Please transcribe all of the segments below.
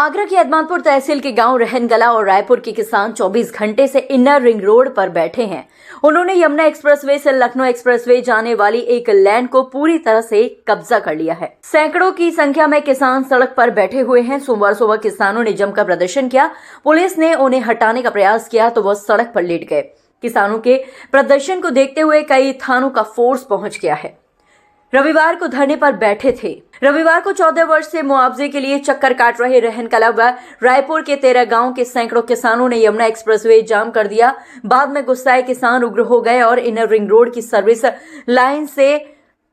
आगरा के अदमानपुर तहसील के गांव रहनगला और रायपुर के किसान 24 घंटे से इनर रिंग रोड पर बैठे हैं। उन्होंने यमुना एक्सप्रेसवे से लखनऊ एक्सप्रेसवे जाने वाली एक लेन को पूरी तरह से कब्जा कर लिया है। सैकड़ों की संख्या में किसान सड़क पर बैठे हुए हैं। सोमवार सुबह किसानों ने जमकर प्रदर्शन किया। पुलिस ने उन्हें हटाने का प्रयास किया तो वह सड़क पर लेट गए। किसानों के प्रदर्शन को देखते हुए कई थानों का फोर्स पहुंच गया है। रविवार को धरने पर बैठे थे। रविवार को 14 वर्ष से मुआवजे के लिए चक्कर काट रहे रहनकला व रायपुर के 13 गांव के सैकड़ों किसानों ने यमुना एक्सप्रेसवे जाम कर दिया। बाद में गुस्साए किसान उग्र हो गए और इनर रिंग रोड की सर्विस लाइन से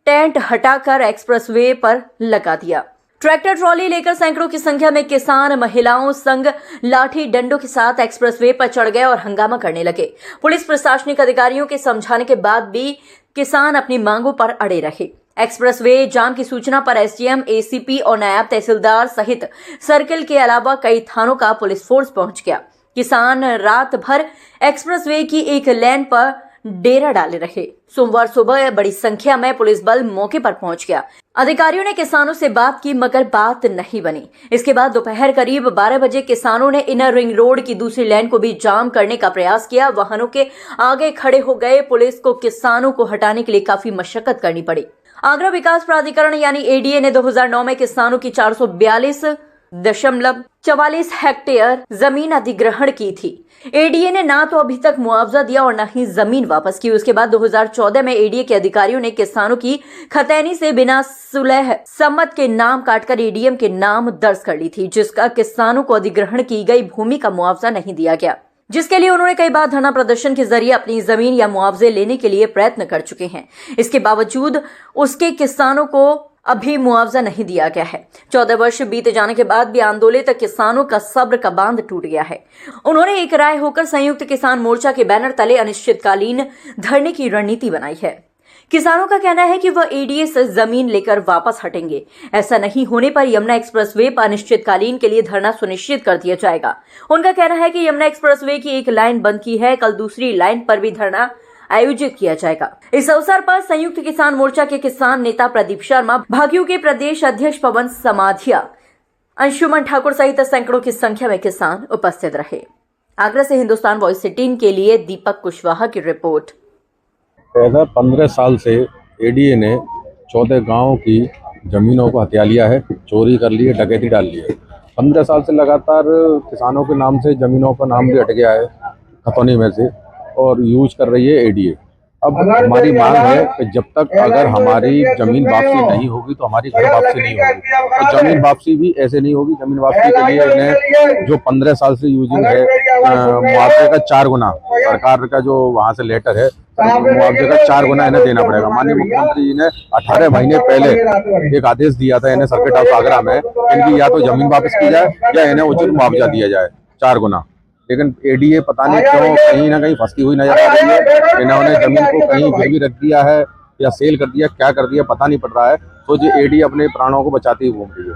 टेंट हटाकर एक्सप्रेसवे पर लगा दिया। ट्रैक्टर ट्रॉली लेकर सैकड़ों की संख्या में किसान महिलाओं संग लाठी डंडों के साथ एक्सप्रेसवे पर चढ़ गए और हंगामा करने लगे। पुलिस प्रशासनिक अधिकारियों के समझाने के बाद भी किसान अपनी मांगों पर अड़े रहे। एक्सप्रेसवे जाम की सूचना पर एसडीएम, एसीपी और नायब तहसीलदार सहित सर्किल के अलावा कई थानों का पुलिस फोर्स पहुंच गया। किसान रात भर एक्सप्रेसवे की एक लेन पर डेरा डाले रहे। सोमवार सुबह बड़ी संख्या में पुलिस बल मौके पर पहुंच गया। अधिकारियों ने किसानों से बात की मगर बात नहीं बनी। इसके बाद दोपहर करीब 12 बजे किसानों ने इनर रिंग रोड की दूसरी लेन को भी जाम करने का प्रयास किया। वाहनों के आगे खड़े हो गए। पुलिस को किसानों को हटाने के लिए काफी मशक्कत करनी पड़ी। आगरा विकास प्राधिकरण यानी एडीए ने 2009 में किसानों की 442.44 हेक्टेयर जमीन अधिग्रहण की थी। एडीए ने ना तो अभी तक मुआवजा दिया और न ही जमीन वापस की। उसके बाद 2014 में एडीए के अधिकारियों ने किसानों की खतैनी से बिना सुलह सम्मत के नाम काटकर एडीएम के नाम दर्ज कर ली थी, जिसका किसानों को अधिग्रहण की गई भूमि का मुआवजा नहीं दिया गया, जिसके लिए उन्होंने कई बार धरना प्रदर्शन के जरिए अपनी जमीन या मुआवजे लेने के लिए प्रयत्न कर चुके हैं। इसके बावजूद उसके किसानों को अभी मुआवजा नहीं दिया गया है। 14 वर्ष बीते जाने के बाद भी आंदोलित किसानों का सब्र का बांध टूट गया है। उन्होंने एक राय होकर संयुक्त किसान मोर्चा के बैनर तले अनिश्चितकालीन धरने की रणनीति बनाई है। किसानों का कहना है कि वह एडीए से जमीन लेकर वापस हटेंगे। ऐसा नहीं होने पर यमुना एक्सप्रेसवे पर अनिश्चितकालीन के लिए धरना सुनिश्चित कर दिया जाएगा। उनका कहना है कि यमुना एक्सप्रेसवे की एक लाइन बंद की है, कल दूसरी लाइन पर भी धरना आयोजित किया जाएगा। इस अवसर पर संयुक्त किसान मोर्चा के किसान नेता प्रदीप शर्मा, भाकियू के प्रदेश अध्यक्ष पवन समाधिया, अंशुमन ठाकुर सहित सैकड़ों की संख्या में किसान उपस्थित रहे। आगरा से हिंदुस्तान वॉइस 18 के लिए दीपक कुशवाहा की रिपोर्ट। 15 साल से एडीए ने 14 गांवों की जमीनों को हथिया लिया है, चोरी कर ली है, डकैती डाल ली है। 15 साल से लगातार किसानों के नाम से जमीनों का नाम भी हट गया है खतौनी में से और यूज कर रही है एडीए। अब हमारी मांग है कि जब तक अगर हमारी जमीन वापसी नहीं होगी तो हमारी घर वापसी नहीं होगी। तो जमीन वापसी भी ऐसे नहीं होगी। जमीन वापसी के लिए इन्हें जो 15 साल से यूजिंग है मुआवजे का 4 गुना सरकार का जो वहाँ से लेटर है, मुआवजे का 4 गुना इन्हें देना पड़ेगा। माननीय मुख्यमंत्री जी ने 18 महीने पहले एक आदेश दिया था इन्हें सर्किट हाउस आगरा में, इनकी या तो जमीन वापस की जाए या इन्हें उचित मुआवजा दिया जाए 4 गुना। लेकिन एडीए पता नहीं क्यों कहीं ना कहीं फंसी हुई नजर आ रही है। इन्होंने जमीन को कहीं गिरवी रख दिया है या सेल कर दिया, क्या कर दिया पता नहीं पड़ रहा है। तो ये एडीए अपने प्राणों को बचाती हुई घूम रही है।